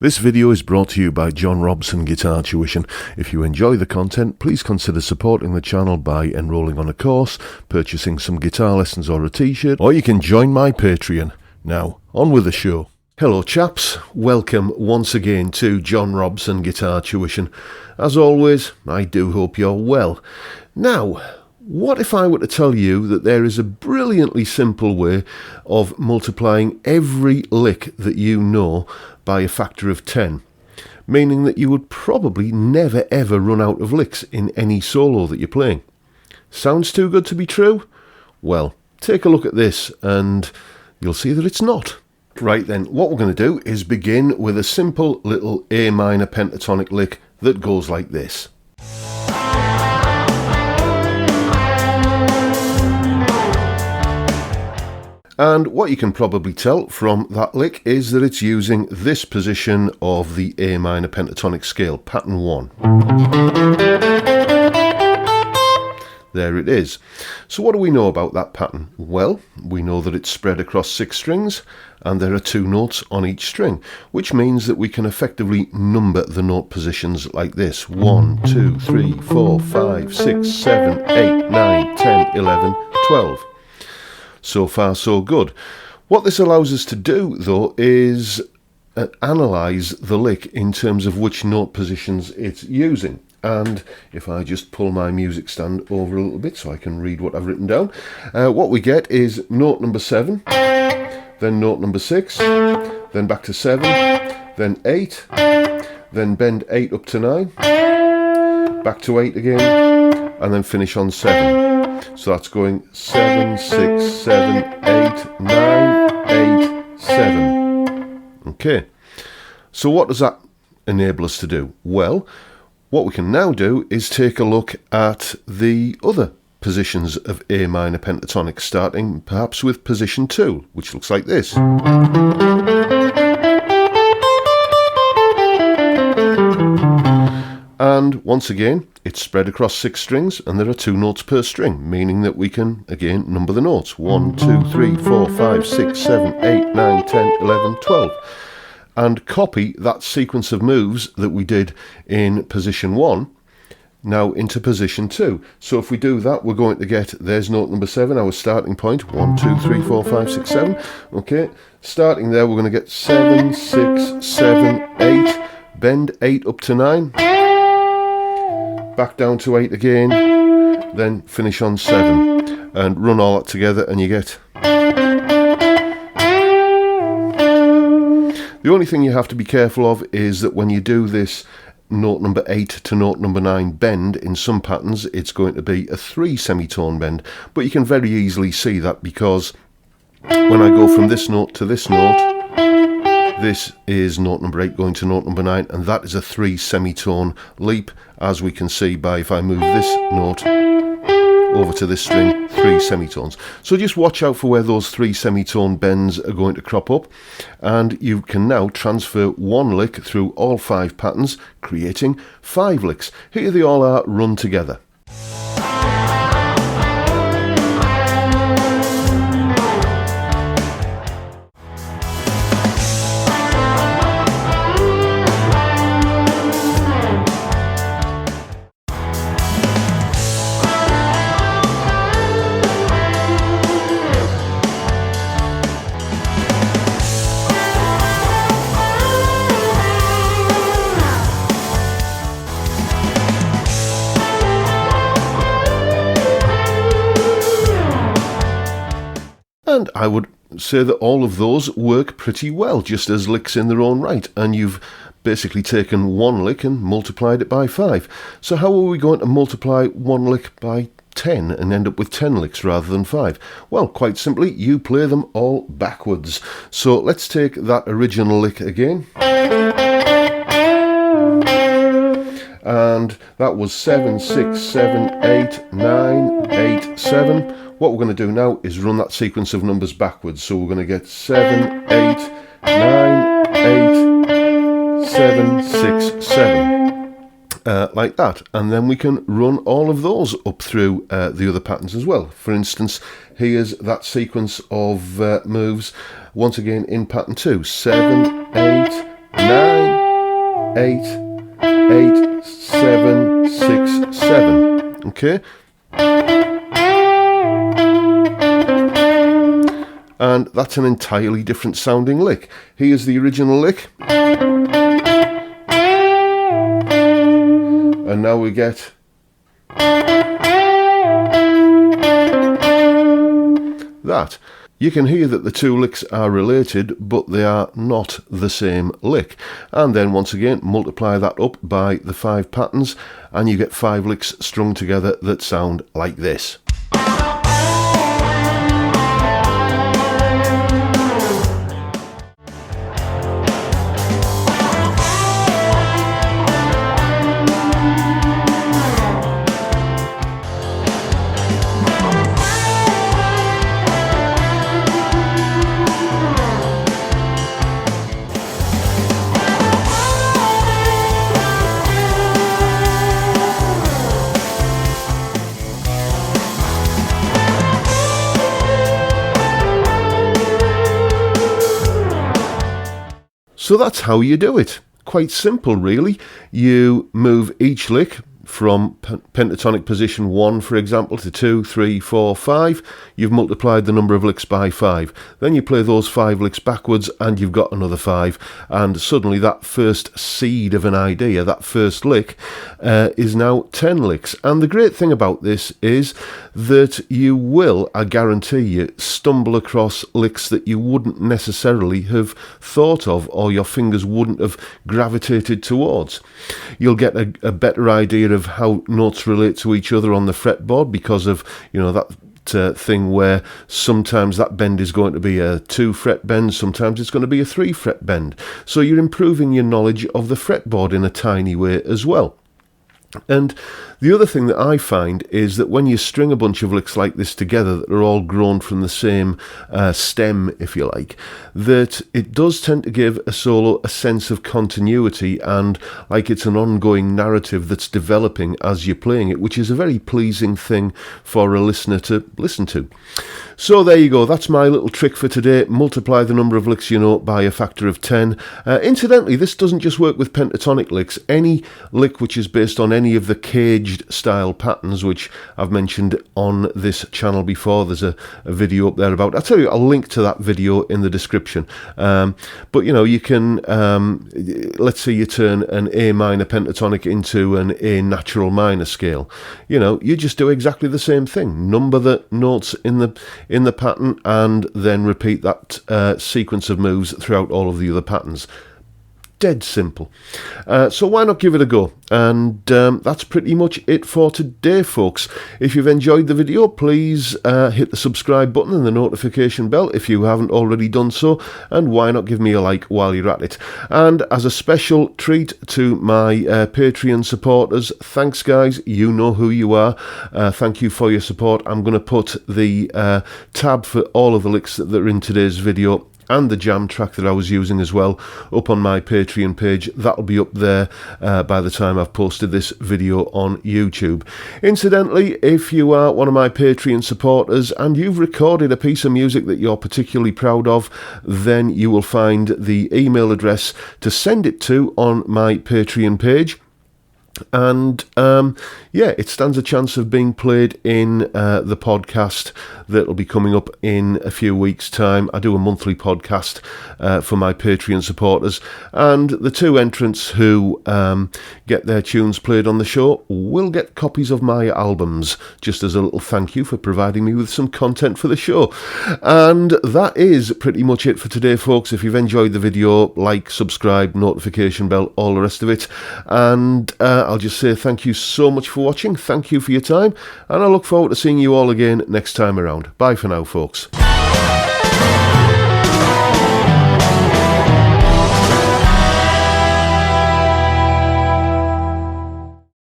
This video is brought to you by John Robson Guitar Tuition. If you enjoy the content, please consider supporting the channel by enrolling on a course, purchasing some guitar lessons or a t-shirt, or you can join my Patreon. Now, on with the show. Hello chaps, welcome once again to John Robson Guitar Tuition. As always, I do hope you're well. Now, what if I were to tell you that there is a brilliantly simple way of multiplying every lick that you know by a factor of 10, meaning that you would probably never ever run out of licks in any solo that you're playing? Sounds too good to be true? Well, take a look at this and you'll see that it's not. Right then, what we're going to do is begin with a simple little A minor pentatonic lick that goes like this. And what you can probably tell from that lick is that it's using this position of the A minor pentatonic scale, pattern 1. There it is. So what do we know about that pattern? Well, we know that it's spread across 6 strings and there are 2 notes on each string, which means that we can effectively number the note positions like this. 1, 2, 3, 4, 5, 6, 7, 8, 9, 10, 11, 12. So far so good. What this allows us to do though is analyse the lick in terms of which note positions it's using. And if I just pull my music stand over a little bit so I can read what I've written down, what we get is note number 7, then note number 6, then back to 7, then 8, then bend 8 up to 9, back to 8 again, and then finish on 7. So that's going 7, 6, 7, 8, 9, 8, 7. Okay, so what does that enable us to do? Well, what we can now do is take a look at the other positions of A minor pentatonic, starting perhaps with position 2, which looks like this. And once again, it's spread across 6 strings and there are 2 notes per string, meaning that we can again number the notes. 1, 2, 3, 4, 5, 6, 7, 8, 9, 10, 11, 12. And copy that sequence of moves that we did in position 1 now into position 2. So if we do that, we're going to get, there's note number 7, our starting point. 1, 2, 3, 4, 5, 6, 7. Okay, starting there, we're going to get 7, 6, 7, 8, bend 8 up to 9. Back down to 8 again, then finish on 7 and run all that together and you get. The only thing you have to be careful of is that when you do this note number 8 to note number 9 bend, in some patterns it's going to be a 3 semitone bend, but you can very easily see that because when I go from this note to this note, this is note number 8 going to note number 9, and that is a 3 semitone leap, as we can see by if I move this note over to this string, 3 semitones. So just watch out for where those 3 semitone bends are going to crop up, and you can now transfer one lick through all 5 patterns, creating 5 licks. Here they all are run together. And I would say that all of those work pretty well, just as licks in their own right. And you've basically taken one lick and multiplied it by 5. So how are we going to multiply one lick by 10 and end up with 10 licks rather than 5? Well, quite simply, you play them all backwards. So let's take that original lick again. And that was 7, 6, 7, 8, 9, 8, 7. What we're going to do now is run that sequence of numbers backwards. So we're going to get 7, 8, 9, 8, 7, 6, 7. Like that. And then we can run all of those up through the other patterns as well. For instance, here's that sequence of moves once again in pattern 2. 7, 8, 9, 8, 8, 7, 6, 7. Okay? And that's an entirely different sounding lick. Here's the original lick. And now we get that. You can hear that the two licks are related, but they are not the same lick. And then once again, multiply that up by the 5 patterns, and you get 5 licks strung together that sound like this. So that's how you do it. Quite simple, really. You move each lick from pentatonic position 1, for example, to 2, 3, 4, 5. You've multiplied the number of licks by 5. Then you play those 5 licks backwards and you've got another 5. And suddenly that first seed of an idea, that first lick, is now 10 licks. And the great thing about this is that you will, I guarantee you, stumble across licks that you wouldn't necessarily have thought of, or your fingers wouldn't have gravitated towards. You'll get a better idea of how notes relate to each other on the fretboard because of, that thing where sometimes that bend is going to be a 2 fret bend, sometimes it's going to be a 3 fret bend. So you're improving your knowledge of the fretboard in a tiny way as well. And the other thing that I find is that when you string a bunch of licks like this together that are all grown from the same stem, if you like, that it does tend to give a solo a sense of continuity and like it's an ongoing narrative that's developing as you're playing it, which is a very pleasing thing for a listener to listen to. So there you go, that's my little trick for today. Multiply the number of licks you know by a factor of 10. Incidentally, this doesn't just work with pentatonic licks. Any lick which is based on any of the caged style patterns, which I've mentioned on this channel before, there's a video up there about. I'll tell you, I'll link to that video in the description. But you can, let's say you turn an A minor pentatonic into an A natural minor scale. You just do exactly the same thing. Number the notes in the pattern and then repeat that sequence of moves throughout all of the other patterns. Dead simple. So why not give it a go? And that's pretty much it for today, folks. If you've enjoyed the video, please hit the subscribe button and the notification bell if you haven't already done so, and why not give me a like while you're at it. And as a special treat to my Patreon supporters, thanks guys, you know who you are. Thank you for your support. I'm going to put the tab for all of the licks that are in today's video and the jam track that I was using as well up on my Patreon page. That'll be up there by the time I've posted this video on YouTube. Incidentally, if you are one of my Patreon supporters and you've recorded a piece of music that you're particularly proud of, then you will find the email address to send it to on my Patreon page. And it stands a chance of being played in the podcast that'll be coming up in a few weeks' time. I do a monthly podcast for my Patreon supporters, and the 2 entrants who get their tunes played on the show will get copies of my albums, just as a little thank you for providing me with some content for the show. And that is pretty much it for today, folks. If you've enjoyed the video, like, subscribe, notification bell, all the rest of it. And I'll just say thank you so much for watching. Thank you for your time, and I look forward to seeing you all again next time around. Bye for now, folks.